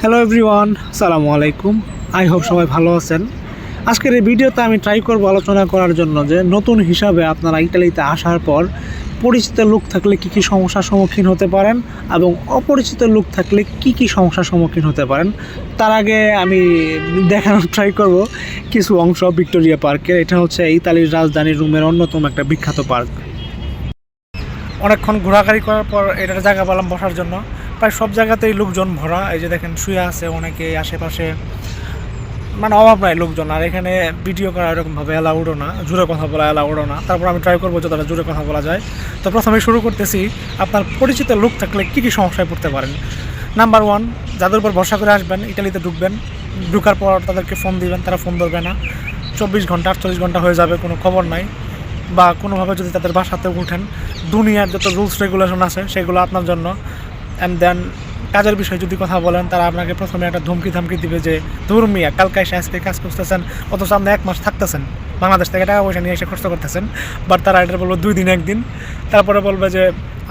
Hello everyone, আসসালামু আলাইকুম। I hope সবাই ভালো আছেন। আজকের এই ভিডিওতে আমি ট্রাই করব আলোচনা করার জন্য যে নতুন হিসাবে আপনারা ইতালিতে আসার পর পরিচিত লোক থাকলে কী কী সমস্যার সম্মুখীন হতে পারেন এবং অপরিচিত লোক থাকলে কী কী সমস্যার সম্মুখীন হতে পারেন। তার আগে আমি দেখানোর ট্রাই করব কিছু অংশ ভিক্টোরিয়া পার্কের। এটা হচ্ছে ইতালির রাজধানী রোমের অন্যতম একটা বিখ্যাত পার্ক। অনেকক্ষণ ঘোরাঘুরি করার পর এটার জায়গা পেলাম বসার জন্য। প্রায় সব জায়গাতেই লোকজন ভরা। এই যে দেখেন শুয়ে আছে অনেকে আশেপাশে, মানে অভাব নাই লোকজন। আর এখানে ভিডিও করা এরকমভাবে অ্যালাউডও না, জোরে কথা বলা অ্যালাউডও না। তারপর আমি ট্রাই করবো যতটা জোরে কথা বলা যায়। তো প্রথমে শুরু করতেছি, আপনার পরিচিত লোক থাকলে কী কী সমস্যায় পড়তে পারেন। নাম্বার 1, যাদের উপর ভরসা করে আসবেন, ইতালিতে ঢুকবেন, ঢুকার পর তাদেরকে ফোন দিবেন, তারা ফোন ধরবে না। 24 ঘন্টা 48 ঘন্টা হয়ে যাবে, কোনো খবর নাই। বা কোনোভাবে যদি তাদের বাসাতে উঠেন, দুনিয়ার যত রুলস রেগুলেশন আছে সেগুলো আপনার জন্য। অ্যান্ড দেন কাজের বিষয়ে যদি কথা বলেন, তারা আপনাকে প্রথমে একটা ধমকি দিবে যে ধরুন মিয়া কালকে এসে আজকে কাজ করতেছেন, অথচ আপনি 1 মাস থাকতেছেন, বাংলাদেশ থেকে টাকা পয়সা নিয়ে এসে খরচ করতেছেন। বাট তারা এটা বলবো 2 দিন 1 দিন। তারপরে বলবে যে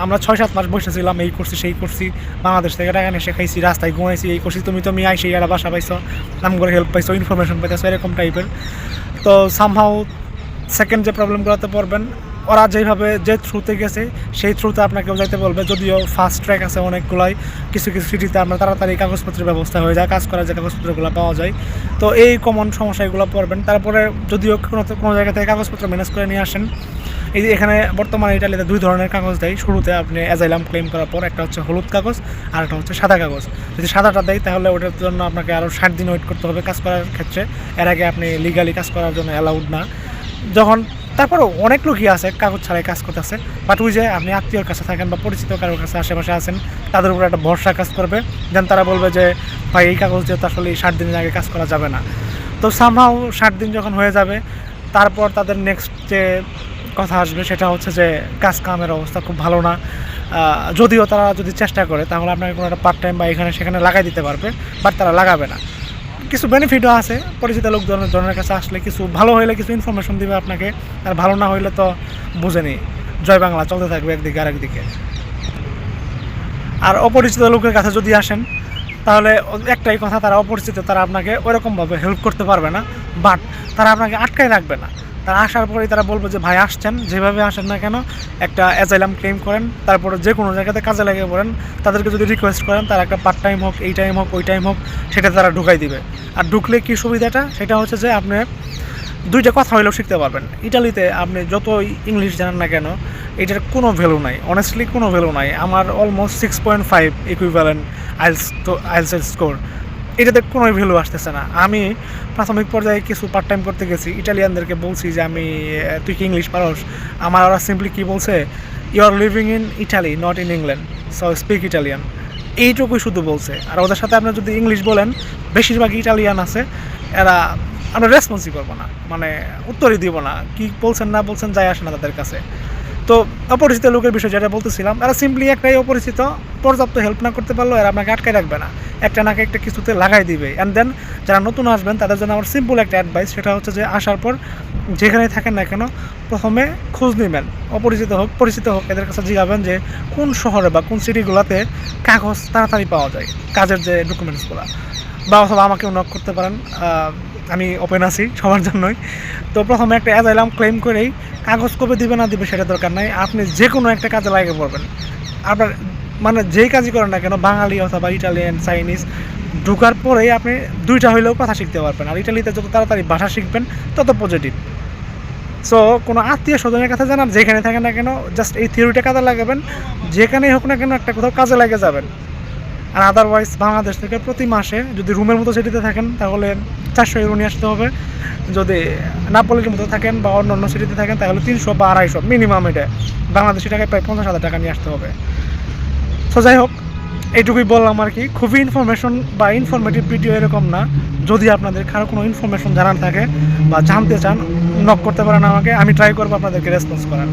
আমরা 6-7 মাস বসেছিলাম, এই করছি সেই করছি, বাংলাদেশ থেকে টাকা নিয়ে এসে খাইছি, রাস্তায় ঘুমাইছি, এই করছি, তুমি আইসি এরা বাসা পাইছো, নাম করে হেল্প পাইছো, ইনফরমেশন পাইছো, এরকম টাইপের। তো সামহাউ সেকেন্ড যে প্রবলেমগুলোতে পড়বেন, ওরা যেভাবে যে থ্রুতে গেছে সেই থ্রুতে আপনাকেও যাইতে বলবে। যদিও ফাস্ট ট্র্যাক আছে অনেকগুলাই, কিছু কিছু সিটিতে আপনার তাড়াতাড়ি কাগজপত্রের ব্যবস্থা হয়ে যায়, কাজ করার যে কাগজপত্রগুলো পাওয়া যায়। তো এই কমন সমস্যাগুলো পড়বেন। তারপরে যদিও কোনো জায়গা থেকে কাগজপত্র ম্যানেজ করে নিয়ে আসেন। এই যে এখানে বর্তমানে ইটালিতে 2 ধরনের কাগজ দেয়। শুরুতে আপনি অ্যাজাইলাম ক্লেম করার পর একটা হচ্ছে হলুদ কাগজ আর একটা হচ্ছে সাদা কাগজ। যদি সাদাটা দেয় তাহলে ওটার জন্য আপনাকে আরও 60 দিন ওয়েট করতে হবে কাজ করার ক্ষেত্রে। এর আগে আপনি লিগালি কাজ করার জন্য অ্যালাউড না। তারপরেও অনেক লোকই আছে কাগজ ছাড়াই কাজ করতেছে। বাট ওই যে আপনি আত্মীয়র কাছে থাকেন বা পরিচিত কারোর কাছে আশেপাশে আছেন, তাদের উপর একটা ভরসা কাজ করবে। দেন তারা বলবে যে ভাই এই কাগজ দিয়ে তো আসলে 60 দিনের আগে কাজ করা যাবে না। তো সামহাউ 60 দিন যখন হয়ে যাবে, তারপর তাদের নেক্সট যে কথা আসবে সেটা হচ্ছে যে কাজ কামের অবস্থা খুব ভালো না। যদিও তারা যদি চেষ্টা করে তাহলে আপনাকে কোনো একটা পার্ট টাইম বা এখানে সেখানে লাগাই দিতে পারবে, বাট তারা লাগাবে না। কিছু বেনিফিটও আছে, পরিচিত লোকজনের কাছে আসলে কিছু ভালো হইলে কিছু ইনফরমেশন দিবে আপনাকে, আর ভালো না হইলে তো বুঝেনি, জয় বাংলা চলতে থাকবে একদিকে আরেকদিকে। আর অপরিচিত লোকের কাছে যদি আসেন তাহলে একটাই কথা, তারা অপরিচিত, তারা আপনাকে ওইরকমভাবে হেল্প করতে পারবে না, বাট তারা আপনাকে আটকায় রাখবে না। তারা আসার পরেই তারা বলবে যে ভাই আসছেন, যেভাবে আসেন না কেন একটা অ্যাজাইলাম ক্লেম করেন, তারপরে যে কোনো জায়গাতে কাজে লাগিয়ে পড়েন। তাদেরকে যদি রিকোয়েস্ট করেন, তারা একটা পার্ট টাইম হোক, এই টাইম হোক, ওই টাইম হোক, সেটা তারা ঢুকাই দিবে। আর ঢুকলে কী সুবিধাটা, সেটা হচ্ছে যে আপনি 2টা কথা হইলেও শিখতে পারবেন। ইটালিতে আপনি যতই ইংলিশ জানেন না কেন, এটার কোনো ভ্যালু নাই, অনেস্টলি কোনো ভ্যালু নাই। আমার অলমোস্ট 6.5 ইকুইভ্যালেন্ট আইএলটিএস স্কোর, এটাতে কোনো ভ্যালু আসতেছে না। আমি প্রাথমিক পর্যায়ে কিছু পার্ট টাইম করতে গেছি, ইটালিয়ানদেরকে বলছি যে তুই কি ইংলিশ পারস? আমার ওরা সিম্পলি কী বলছে, you are living in Italy not in England, so speak Italian, এইটুকুই শুধু বলছে। আর ওদের সাথে আপনি যদি ইংলিশ বলেন, বেশিরভাগ ইটালিয়ান আছে, এরা আমরা রেসপন্সই করবো না, মানে উত্তরই দিব না, কি বলছেন না বলছেন যায় আসে না তাদের কাছে। তো অপরিচিত লোকের বিষয় যেটা বলতেছিলাম, এরা সিম্পলি একটাই অপরিচিত, পর্যাপ্ত হেল্প না করতে পারলেও এরা আপনাকে আটকে রাখবে না, একটা নাকি একটা কিছুতে লাগাই দিবে। অ্যান্ড দেন যারা নতুন আসবেন তাদের জন্য আমার সিম্পল একটা অ্যাডভাইস, সেটা হচ্ছে যে আসার পর যেখানে থাকেন না কেন প্রথমে খোঁজ নেবেন, অপরিচিত হোক পরিচিত হোক, এদের কাছে জিজ্ঞাবেন যে কোন শহরে বা কোন সিটিগুলোতে কাগজ তাড়াতাড়ি পাওয়া যায়, কাজের যে ডকুমেন্টসগুলো। বা অথবা আমাকেও নক করতে পারেন, আমি ওপেন আছি সবার জন্যই। তো প্রথমে একটা অ্যাজাইলাম ক্লেম করেই কাগজ কবে দিবে না দিবে সেটা দরকার নাই, আপনি যে কোনো একটা কাজে লাগিয়ে পড়বেন। আপনার মানে যেই কাজই করেন না কেন, বাঙালি অথবা ইটালিয়ান, চাইনিজ, ঢোকার পরেই আপনি 2টা হইলেও কথা শিখতে পারবেন। আর ইটালিতে যত তাড়াতাড়ি ভাষা শিখবেন তত পজিটিভ। সো কোনো আত্মীয় স্বজনের কাছে জানান, যেখানে থাকেন না কেন জাস্ট এই থিওরিটা কাজে লাগাবেন, যেখানেই হোক না কেন একটা কোথাও কাজে লাগে যাবেন। আর আদারওয়াইজ বাংলাদেশ থেকে প্রতি মাসে যদি রুমের মতো সিটিতে থাকেন তাহলে 400 ইউরো নিয়ে আসতে হবে। যদি নাপোলির মতো থাকেন বা অন্য সিটিতে থাকেন তাহলে 300 বা 250 মিনিমাম, এটা বাংলাদেশি টাকায় প্রায় 50,000 টাকা নিয়ে আসতে হবে। তো যাই হোক, এইটুকুই বললাম আর কি। খুবই ইনফরমেশন বা ইনফরমেটিভ ভিডিও এরকম না। যদি আপনাদের কারো কোনো ইনফরমেশন জানার থাকে বা জানতে চান, নক করতে পারেন আমাকে, আমি ট্রাই করবো আপনাদেরকে রেসপন্স করার।